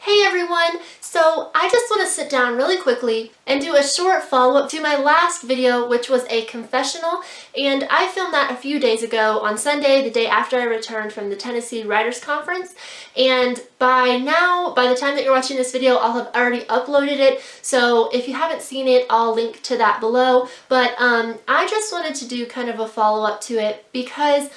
Hey everyone! So I just want to sit down really quickly and do a short follow-up to my last video, which was a confessional, and I filmed that a few days ago on Sunday, the day after I returned from the Tennessee Writers Conference, and by the time that you're watching this video, I'll have already uploaded it, so if you haven't seen it, I'll link to that below, but I just wanted to do kind of a follow-up to it because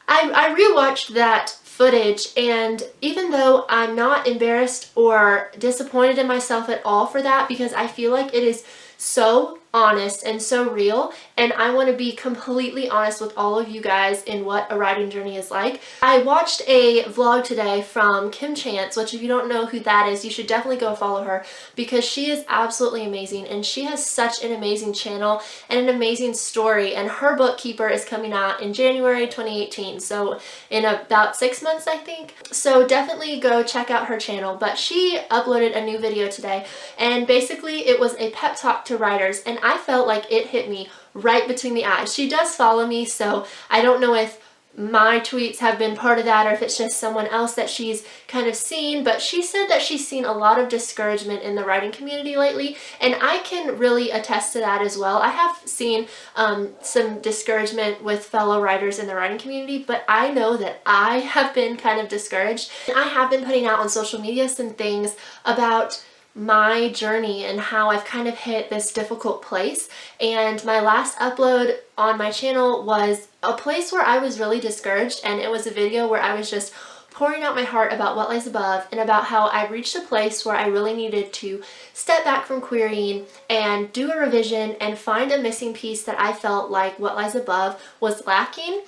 I rewatched that footage, and even though I'm not embarrassed or disappointed in myself at all for that, because I feel like it is so honest and so real, and I want to be completely honest with all of you guys in what a writing journey is like. I watched a vlog today from Kim Chance, which if you don't know who that is, you should definitely go follow her because she is absolutely amazing and she has such an amazing channel and an amazing story, and her book Keeper is coming out in January 2018, so in about 6 months I think. So definitely go check out her channel, but she uploaded a new video today, and basically it was a pep talk to writers, and I felt like it hit me right between the eyes. She does follow me, so I don't know if my tweets have been part of that or if it's just someone else that she's kind of seen, but she said that she's seen a lot of discouragement in the writing community lately, and I can really attest to that as well. I have seen some discouragement with fellow writers in the writing community, but I know that I have been kind of discouraged. I have been putting out on social media some things about my journey and how I've kind of hit this difficult place, and my last upload on my channel was a place where I was really discouraged, and it was a video where I was just pouring out my heart about What Lies Above and about how I reached a place where I really needed to step back from querying and do a revision and find a missing piece that I felt like What Lies Above was lacking.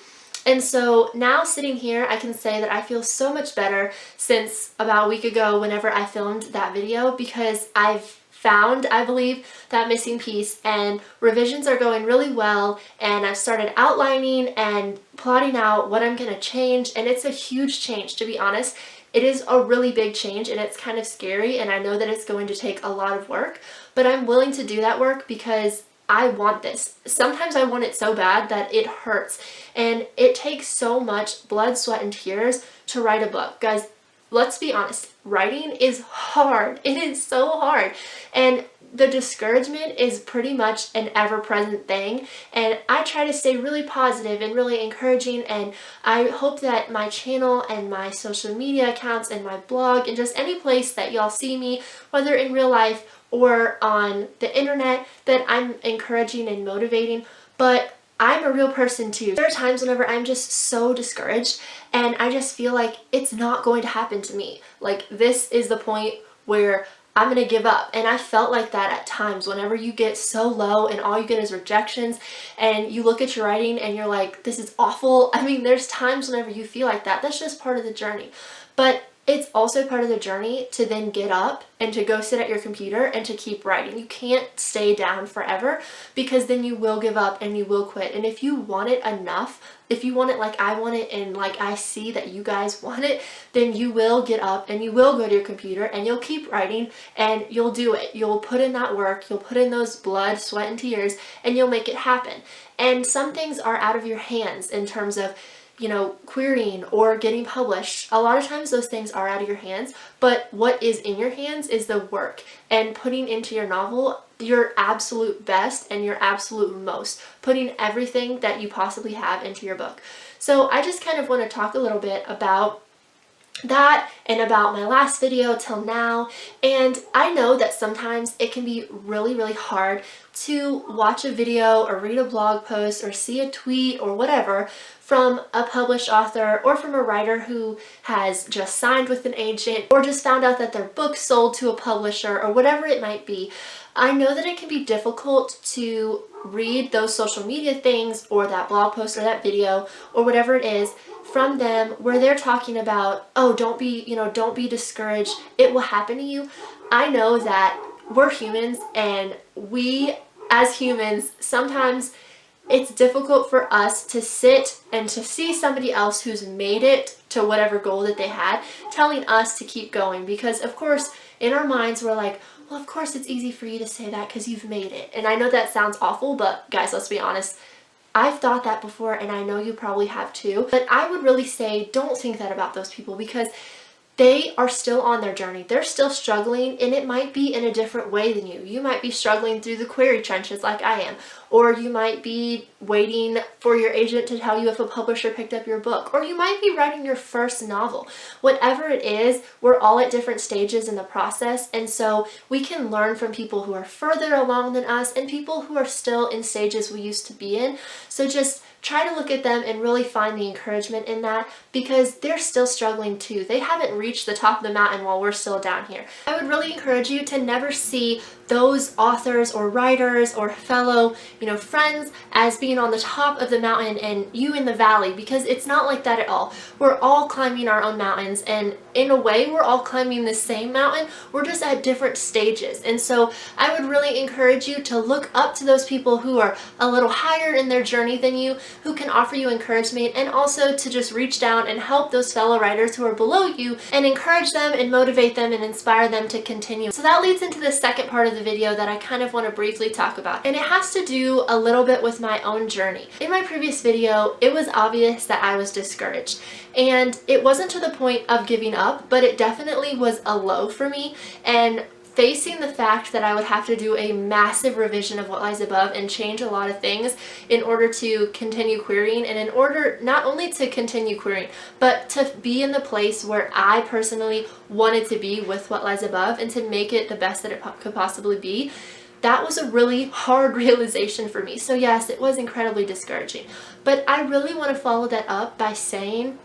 And so now sitting here, I can say that I feel so much better since about a week ago whenever I filmed that video, because I've found, I believe, that missing piece, and revisions are going really well, and I've started outlining and plotting out what I'm going to change, and it's a huge change, to be honest. It is a really big change, and it's kind of scary, and I know that it's going to take a lot of work, but I'm willing to do that work because I want this. Sometimes I want it so bad that it hurts, and it takes so much blood, sweat, and tears to write a book. Guys, let's be honest, writing is hard. It is so hard, and the discouragement is pretty much an ever-present thing, and I try to stay really positive and really encouraging, and I hope that my channel and my social media accounts and my blog and just any place that y'all see me, whether in real life or on the internet, that I'm encouraging and motivating, but I'm a real person too. There are times whenever I'm just so discouraged and I just feel like it's not going to happen to me. Like, this is the point where I'm gonna give up, and I felt like that at times whenever you get so low and all you get is rejections and you look at your writing and you're like, this is awful. I mean, there's times whenever you feel like that. That's just part of the journey, but it's also part of the journey to then get up and to go sit at your computer and to keep writing. You can't stay down forever, because then you will give up and you will quit. And if you want it enough, if you want it like I want it and like I see that you guys want it, then you will get up and you will go to your computer and you'll keep writing and you'll do it. You'll put in that work, you'll put in those blood, sweat, and tears, and you'll make it happen. And some things are out of your hands in terms of, you know, querying or getting published. A lot of times those things are out of your hands, but what is in your hands is the work and putting into your novel your absolute best and your absolute most, putting everything that you possibly have into your book. So I just kind of want to talk a little bit about that and about my last video till now. And I know that sometimes it can be really, really hard to watch a video or read a blog post or see a tweet or whatever from a published author or from a writer who has just signed with an agent or just found out that their book sold to a publisher or whatever it might be. I know that it can be difficult to read those social media things or that blog post or that video or whatever it is from them where they're talking about, oh, don't be discouraged, it will happen to you. I know that we're humans, and we as humans, sometimes it's difficult for us to sit and to see somebody else who's made it to whatever goal that they had telling us to keep going, because of course in our minds we're like, well, of course it's easy for you to say that because you've made it. And I know that sounds awful, but guys, let's be honest, I've thought that before, and I know you probably have too, but I would really say don't think that about those people, because they are still on their journey. They're still struggling, and it might be in a different way than you. You might be struggling through the query trenches like I am, or you might be waiting for your agent to tell you if a publisher picked up your book, or you might be writing your first novel. Whatever it is, we're all at different stages in the process, and so we can learn from people who are further along than us and people who are still in stages we used to be in. So just try to look at them and really find the encouragement in that, because they're still struggling too. They haven't reached the top of the mountain while we're still down here. I would really encourage you to never see those authors or writers or fellow, friends as being on the top of the mountain and you in the valley, because it's not like that at all. We're all climbing our own mountains, and in a way we're all climbing the same mountain. We're just at different stages. And so I would really encourage you to look up to those people who are a little higher in their journey than you, who can offer you encouragement, and also to just reach down and help those fellow writers who are below you and encourage them and motivate them and inspire them to continue. So that leads into the second part of the video that I kind of want to briefly talk about, and it has to do a little bit with my own journey. In my previous video, it was obvious that I was discouraged, and it wasn't to the point of giving up, but it definitely was a low for me. And facing the fact that I would have to do a massive revision of What Lies Above and change a lot of things in order to continue querying, and in order not only to continue querying, but to be in the place where I personally wanted to be with What Lies Above and to make it the best that it could possibly be, that was a really hard realization for me. So yes, it was incredibly discouraging. But I really want to follow that up by saying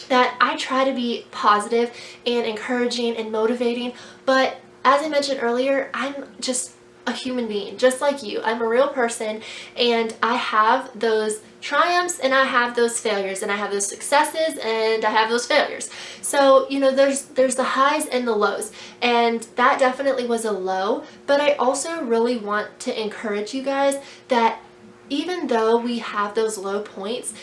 that I try to be positive and encouraging and motivating, but as I mentioned earlier, I'm just a human being, just like you. I'm a real person, and I have those triumphs and I have those failures, and I have those successes and I have those failures. So, there's the highs and the lows, and that definitely was a low, but I also really want to encourage you guys that even though we have those low points,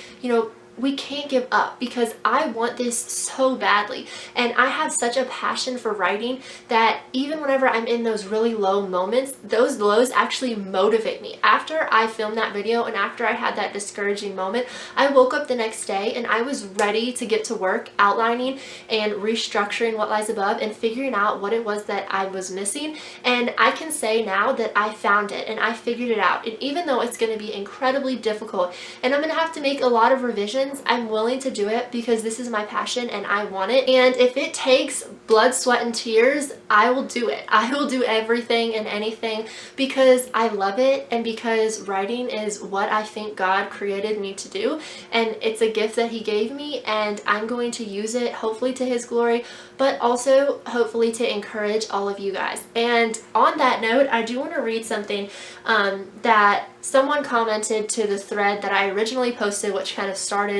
we can't give up, because I want this so badly, and I have such a passion for writing that even whenever I'm in those really low moments, those lows actually motivate me. After I filmed that video and after I had that discouraging moment, I woke up the next day and I was ready to get to work outlining and restructuring What Lies Above and figuring out what it was that I was missing. And I can say now that I found it and I figured it out. And even though it's going to be incredibly difficult and I'm going to have to make a lot of revisions, I'm willing to do it because this is my passion and I want it. And if it takes blood, sweat, and tears, I will do it. I will do everything and anything because I love it, and because writing is what I think God created me to do, and it's a gift that He gave me, and I'm going to use it hopefully to His glory, but also hopefully to encourage all of you guys. And on that note, I do want to read something that someone commented to the thread that I originally posted, which kind of started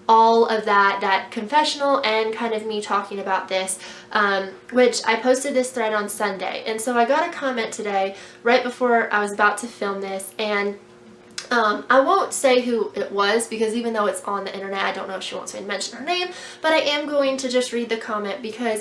all of that confessional and kind of me talking about this, which I posted this thread on Sunday. And so I got a comment today right before I was about to film this, and I won't say who it was because even though it's on the internet, I don't know if she wants me to mention her name, but I am going to just read the comment because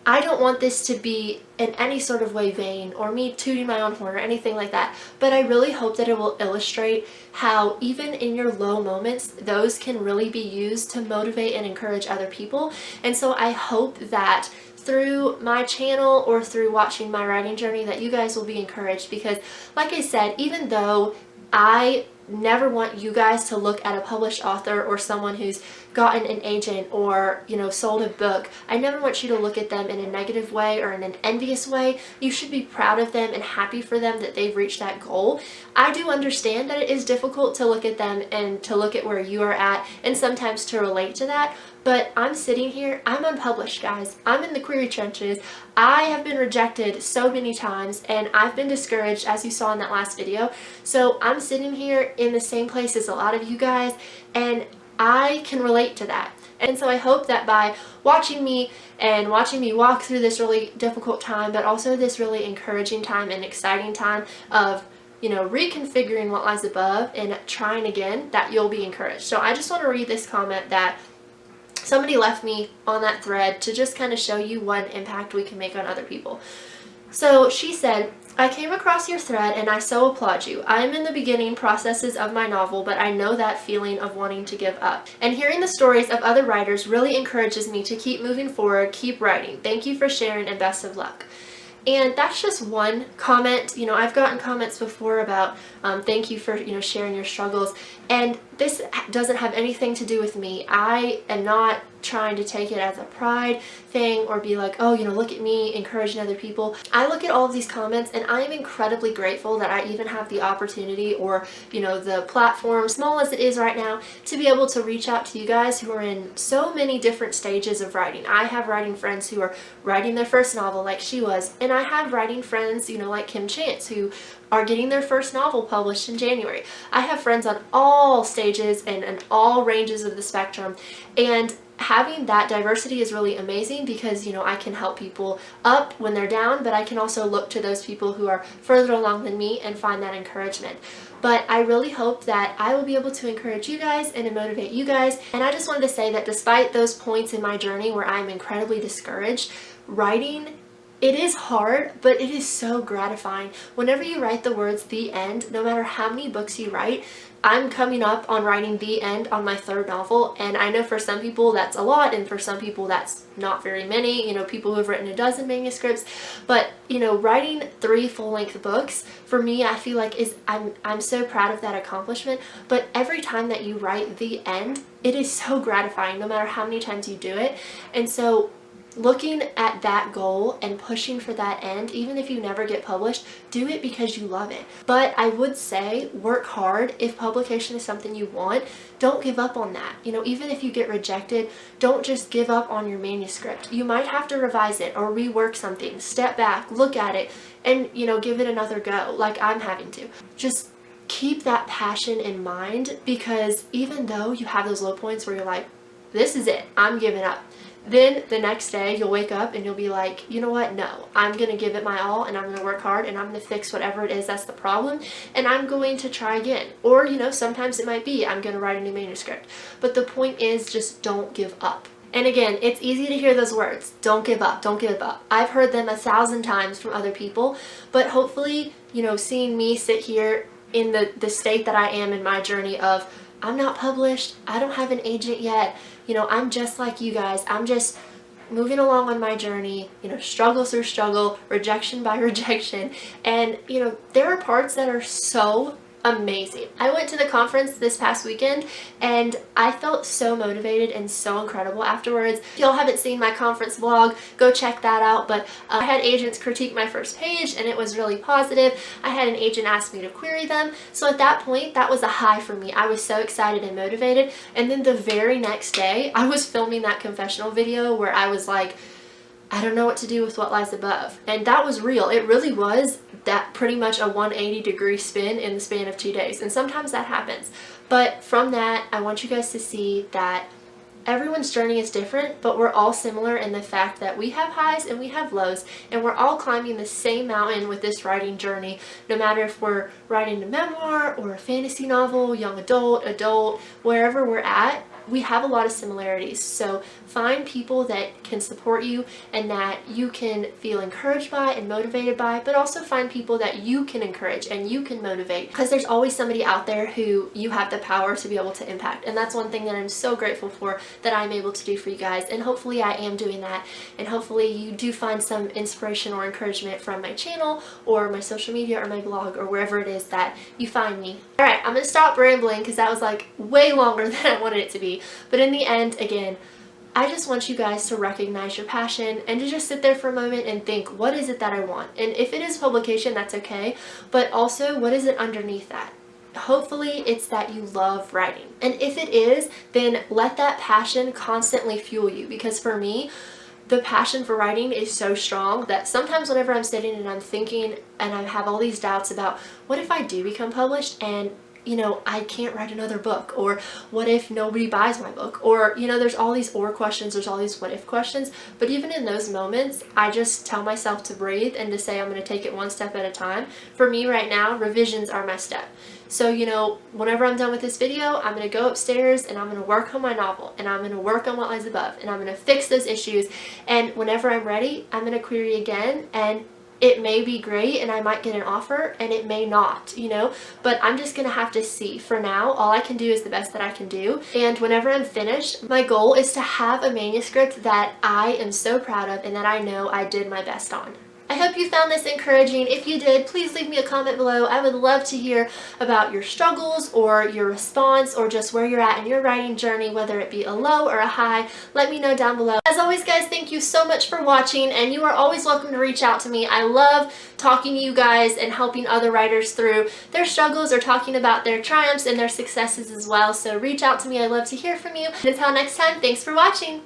I don't want this to be in any sort of way vain or me tooting my own horn or anything like that, but I really hope that it will illustrate how even in your low moments, those can really be used to motivate and encourage other people. And so I hope that through my channel or through watching my writing journey that you guys will be encouraged, because like I said, even though I never want you guys to look at a published author or someone who's gotten an agent or, sold a book, I never want you to look at them in a negative way or in an envious way. You should be proud of them and happy for them that they've reached that goal. I do understand that it is difficult to look at them and to look at where you are at and sometimes to relate to that, but I'm sitting here, I'm unpublished, guys. I'm in the query trenches. I have been rejected so many times and I've been discouraged, as you saw in that last video. So I'm sitting here in the same place as a lot of you guys, and I can relate to that. And so I hope that by watching me and watching me walk through this really difficult time, but also this really encouraging time and exciting time of reconfiguring What Lies Above and trying again, that you'll be encouraged. So I just want to read this comment that somebody left me on that thread to just kind of show you what impact we can make on other people. So she said, I came across your thread and I so applaud you. I am in the beginning processes of my novel, but I know that feeling of wanting to give up. And hearing the stories of other writers really encourages me to keep moving forward, keep writing. Thank you for sharing and best of luck. And that's just one comment. You know, I've gotten comments before about thank you for, sharing your struggles. And this doesn't have anything to do with me. I am not trying to take it as a pride thing or be like, oh, look at me encouraging other people. I look at all of these comments and I am incredibly grateful that I even have the opportunity or, the platform, small as it is right now, to be able to reach out to you guys who are in so many different stages of writing. I have writing friends who are writing their first novel like she was, and I have writing friends, like Kim Chance, who are getting their first novel published in January. I have friends on all stages and all ranges of the spectrum, and having that diversity is really amazing because, I can help people up when they're down, but I can also look to those people who are further along than me and find that encouragement. But I really hope that I will be able to encourage you guys and to motivate you guys. And I just wanted to say that despite those points in my journey where I'm incredibly discouraged, writing, it is hard, but it is so gratifying. Whenever you write the words "the end," no matter how many books you write, I'm coming up on writing the end on my third novel, and I know for some people that's a lot, and for some people that's not very many, people who have written a dozen manuscripts, but, writing 3 full-length books, for me, I feel like I'm so proud of that accomplishment, but every time that you write the end, it is so gratifying, no matter how many times you do it, and so looking at that goal and pushing for that end, even if you never get published, do it because you love it. But I would say work hard. If publication is something you want, don't give up on that. Even if you get rejected, don't just give up on your manuscript. You might have to revise it or rework something. Step back, look at it, and give it another go, like I'm having to. Just keep that passion in mind, because even though you have those low points where you're like, this is it, I'm giving up. Then the next day you'll wake up and you'll be like, you know what, no, I'm going to give it my all and I'm going to work hard and I'm going to fix whatever it is that's the problem and I'm going to try again. Or, sometimes it might be I'm going to write a new manuscript. But the point is, just don't give up. And again, it's easy to hear those words, don't give up, don't give up. I've heard them 1,000 times from other people, but hopefully, seeing me sit here in the state that I am in my journey of, I'm not published, I don't have an agent yet, I'm just like you guys, I'm just moving along on my journey, struggle through struggle, rejection by rejection, and there are parts that are so amazing. I went to the conference this past weekend and I felt so motivated and so incredible afterwards. If y'all haven't seen my conference vlog, go check that out. But I had agents critique my first page and it was really positive. I had an agent ask me to query them. So at that point, that was a high for me. I was so excited and motivated. And then the very next day, I was filming that confessional video where I was like, I don't know what to do with What Lies Above. And that was real. It really was that pretty much a 180-degree spin in the span of 2 days. And sometimes that happens. But from that, I want you guys to see that everyone's journey is different, but we're all similar in the fact that we have highs and we have lows, and we're all climbing the same mountain with this writing journey, no matter if we're writing a memoir or a fantasy novel, young adult, wherever we're at. We have a lot of similarities. So find people that can support you and that you can feel encouraged by and motivated by, but also find people that you can encourage and you can motivate, because there's always somebody out there who you have the power to be able to impact. And that's one thing that I'm so grateful for, that I'm able to do for you guys. And hopefully I am doing that. And hopefully you do find some inspiration or encouragement from my channel or my social media or my blog or wherever it is that you find me. All right, I'm going to stop rambling because that was like way longer than I wanted it to be. But in the end, again, I just want you guys to recognize your passion and to just sit there for a moment and think, what is it that I want? And if it is publication, that's okay. But also, what is it underneath that? Hopefully it's that you love writing. And if it is, then let that passion constantly fuel you. Because for me, the passion for writing is so strong that sometimes whenever I'm sitting and I'm thinking and I have all these doubts about what if I do become published and I can't write another book, or what if nobody buys my book, or there's all these or questions, there's all these what if questions. But even in those moments, I just tell myself to breathe and to say I'm going to take it one step at a time. For me right now, revisions are my step. So whenever I'm done with this video, I'm going to go upstairs and I'm going to work on my novel, and I'm going to work on What Lies Above, and I'm going to fix those issues, and whenever I'm ready, I'm going to query again, and it may be great and I might get an offer, and it may not, you know, but I'm just gonna have to see. For now, all I can do is the best that I can do, and whenever I'm finished, my goal is to have a manuscript that I am so proud of and that I know I did my best on. I hope you found this encouraging. If you did, please leave me a comment below. I would love to hear about your struggles or your response or just where you're at in your writing journey, whether it be a low or a high. Let me know down below. As always, guys, thank you so much for watching, and you are always welcome to reach out to me. I love talking to you guys and helping other writers through their struggles or talking about their triumphs and their successes as well. So reach out to me. I love to hear from you. Until next time, thanks for watching.